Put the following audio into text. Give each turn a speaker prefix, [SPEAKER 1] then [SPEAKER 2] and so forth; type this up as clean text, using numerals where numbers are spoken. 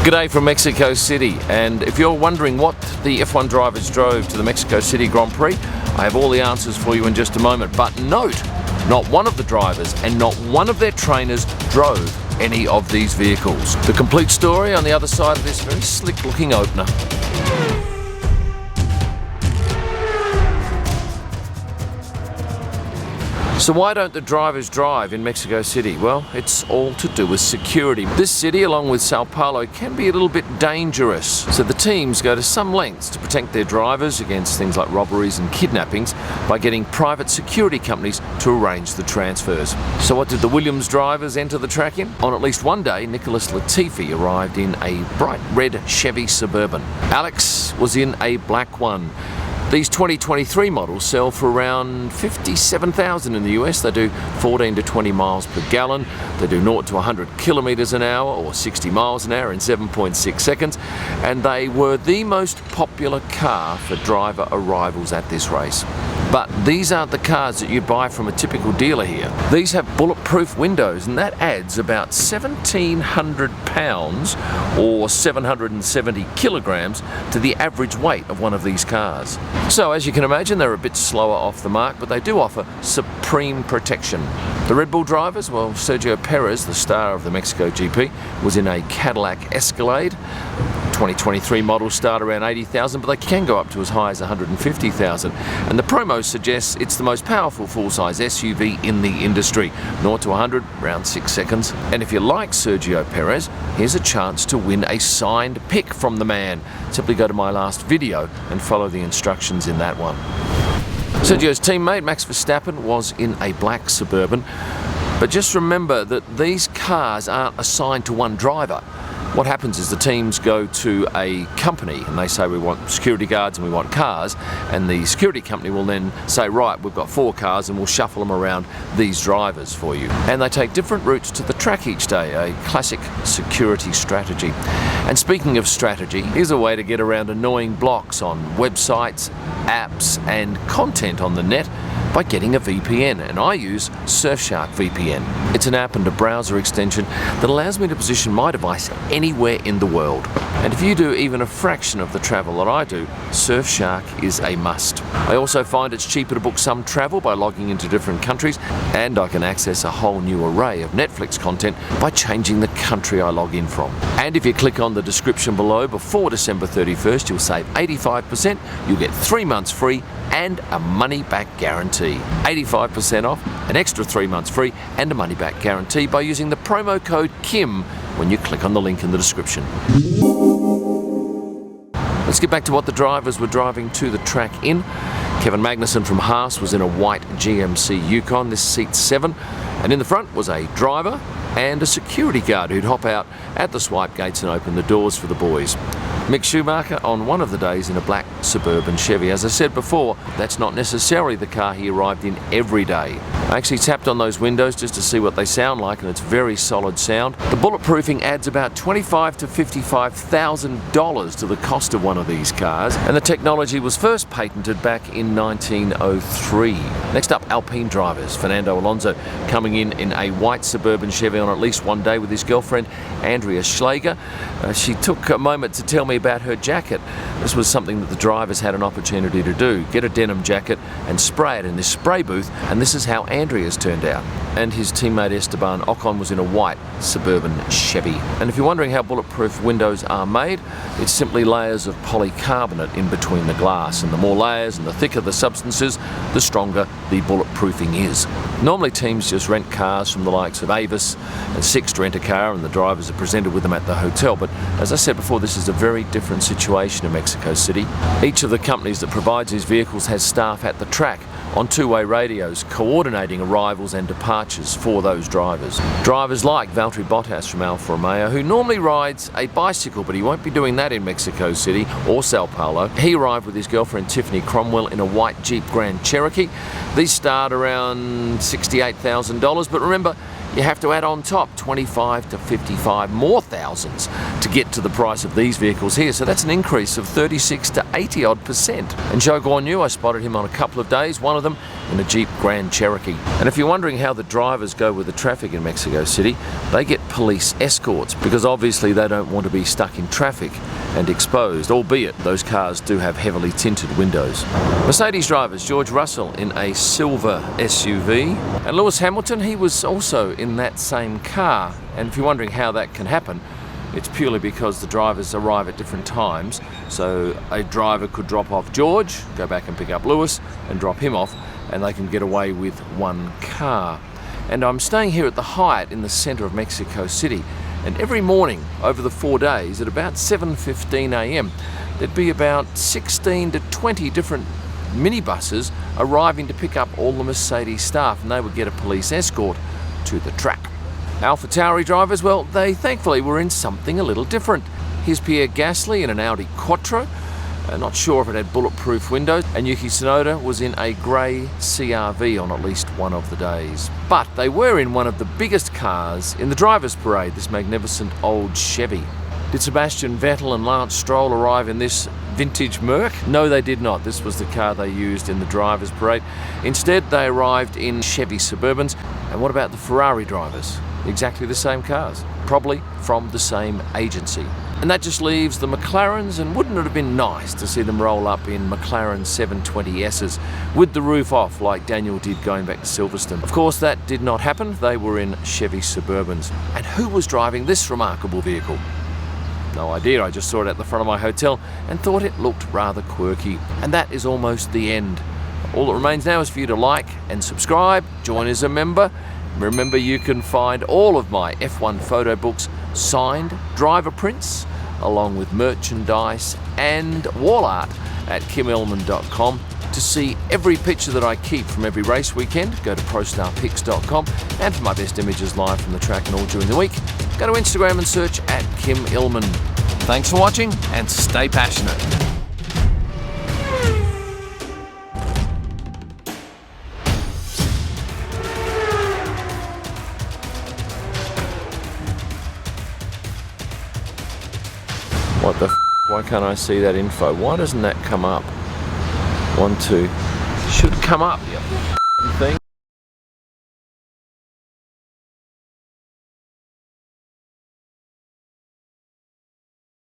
[SPEAKER 1] G'day from Mexico City, and if you're wondering what the F1 drivers drove to the Mexico City Grand Prix, I have all the answers for you in just a moment. But note, not one of the drivers and not one of their trainers drove any of these vehicles. The complete story on the other side of this very slick looking opener. So why don't the drivers drive in Mexico City? Well, it's all to do with security. This city, along with Sao Paulo, can be a little bit dangerous. So the teams go to some lengths to protect their drivers against things like robberies and kidnappings by getting private security companies to arrange the transfers. So what did the Williams drivers enter the track in? On at least one day, Nicholas Latifi arrived in a bright red Chevy Suburban. Alex was in a black one. These 2023 models sell for around $57,000 in the US. They do 14 to 20 miles per gallon. They do 0 to 100 kilometers an hour or 60 miles an hour in 7.6 seconds. And they were the most popular car for driver arrivals at this race. But these aren't the cars that you buy from a typical dealer here. These have bulletproof windows, and that adds about 1,700 pounds or 770 kilograms to the average weight of one of these cars. So as you can imagine, they're a bit slower off the mark, but they do offer supreme protection. The Red Bull drivers, well, Sergio Perez, the star of the Mexico GP, was in a Cadillac Escalade. 2023 models start around 80,000, but they can go up to as high as 150,000. And the promo suggests it's the most powerful full-size SUV in the industry. 0 to 100, around 6 seconds. And if you like Sergio Perez, here's a chance to win a signed pic from the man. Simply go to my last video and follow the instructions in that one. Sergio's teammate, Max Verstappen, was in a black Suburban. But just remember that these cars aren't assigned to one driver. What happens is the teams go to a company and they say we want security guards and we want cars, and the security company will then say, right, we've got 4 cars and we'll shuffle them around these drivers for you. And they take different routes to the track each day, a classic security strategy. And speaking of strategy, here's a way to get around annoying blocks on websites, apps and content on the net by getting a VPN, and I use Surfshark VPN. It's an app and a browser extension that allows me to position my device anywhere in the world. And if you do even a fraction of the travel that I do, Surfshark is a must. I also find it's cheaper to book some travel by logging into different countries, and I can access a whole new array of Netflix content by changing the country I log in from. And if you click on the description below before December 31st, you'll save 85%, you'll get 3 months free and a money-back guarantee. 85% off, an extra 3 months free and a money-back guarantee by using the promo code KIM when you click on the link in the description. Let's get back to what the drivers were driving to the track in. Kevin Magnussen from Haas was in a white GMC Yukon, this seats 7, and in the front was a driver and a security guard who'd hop out at the swipe gates and open the doors for the boys. Mick Schumacher on one of the days in a black Suburban Chevy. As I said before, that's not necessarily the car he arrived in every day. I actually tapped on those windows just to see what they sound like, and it's very solid sound. The bulletproofing adds about $25,000 to $55,000 to the cost of one of these cars, and the technology was first patented back in 1903. Next up, Alpine drivers. Fernando Alonso coming in a white Suburban Chevy on at least one day with his girlfriend, Andrea Schleger. She took a moment to tell me about her jacket. This was something that the drivers had an opportunity to do. Get a denim jacket and spray it in this spray booth, and this is how Andrea's turned out. And his teammate Esteban Ocon was in a white Suburban Chevy. And if you're wondering how bulletproof windows are made, it's simply layers of polycarbonate in between the glass, and the more layers and the thicker the substances, the stronger the bulletproofing is. Normally teams just rent cars from the likes of Avis and Six to rent a car, and the drivers are presented with them at the hotel. But as I said before, this is a very different situation in Mexico City. Each of the companies that provides these vehicles has staff at the track on two-way radios coordinating arrivals and departures for those drivers. Drivers like Valtteri Bottas from Alfa Romeo, who normally rides a bicycle, but he won't be doing that in Mexico City or Sao Paulo. He arrived with his girlfriend Tiffany Cromwell in a white Jeep Grand Cherokee. These start around $68,000, but remember, you have to add on top 25 to 55 more thousands to get to the price of these vehicles here. So that's an increase of 36 to 80 odd %. And Zhou Guanyu, I spotted him on a couple of days. One of them in a Jeep Grand Cherokee. And if you're wondering how the drivers go with the traffic in Mexico City, they get police escorts because obviously they don't want to be stuck in traffic and exposed, albeit those cars do have heavily tinted windows. Mercedes drivers, George Russell in a silver SUV, and Lewis Hamilton, he was also in that same car. And if you're wondering how that can happen, it's purely because the drivers arrive at different times. So a driver could drop off George, go back and pick up Lewis and drop him off, and they can get away with one car. And I'm staying here at the Hyatt in the center of Mexico City, and every morning over the 4 days at about 7:15 a.m. there'd be about 16 to 20 different minibuses arriving to pick up all the Mercedes staff, and they would get a police escort to the track. AlphaTauri drivers, well, they thankfully were in something a little different. Here's Pierre Gasly in an Audi Quattro, not sure if it had bulletproof windows, and Yuki Tsunoda was in a grey CRV on at least one of the days. But they were in one of the biggest cars in the drivers' parade, this magnificent old Chevy. Did Sebastian Vettel and Lance Stroll arrive in this vintage Merc? No, they did not. This was the car they used in the drivers' parade. Instead, they arrived in Chevy Suburbans. And what about the Ferrari drivers? Exactly the same cars, probably from the same agency. And that just leaves the McLarens, and wouldn't it have been nice to see them roll up in McLaren 720Ss with the roof off like Daniel did going back to Silverstone? Of course, that did not happen. They were in Chevy Suburbans. And who was driving this remarkable vehicle? No idea, I just saw it at the front of my hotel and thought it looked rather quirky. And that is almost the end. All that remains now is for you to like and subscribe, join as a member. Remember, you can find all of my F1 photo books, signed driver prints, along with merchandise and wall art at kimillman.com. To see every picture that I keep from every race weekend, go to prostarpics.com. And for my best images live from the track and all during the week, go to Instagram and search at Kim Illman. Thanks for watching and stay passionate. What the f***? Why can't I see that info? Why doesn't that come up? 1, 2. Should come up, the thing.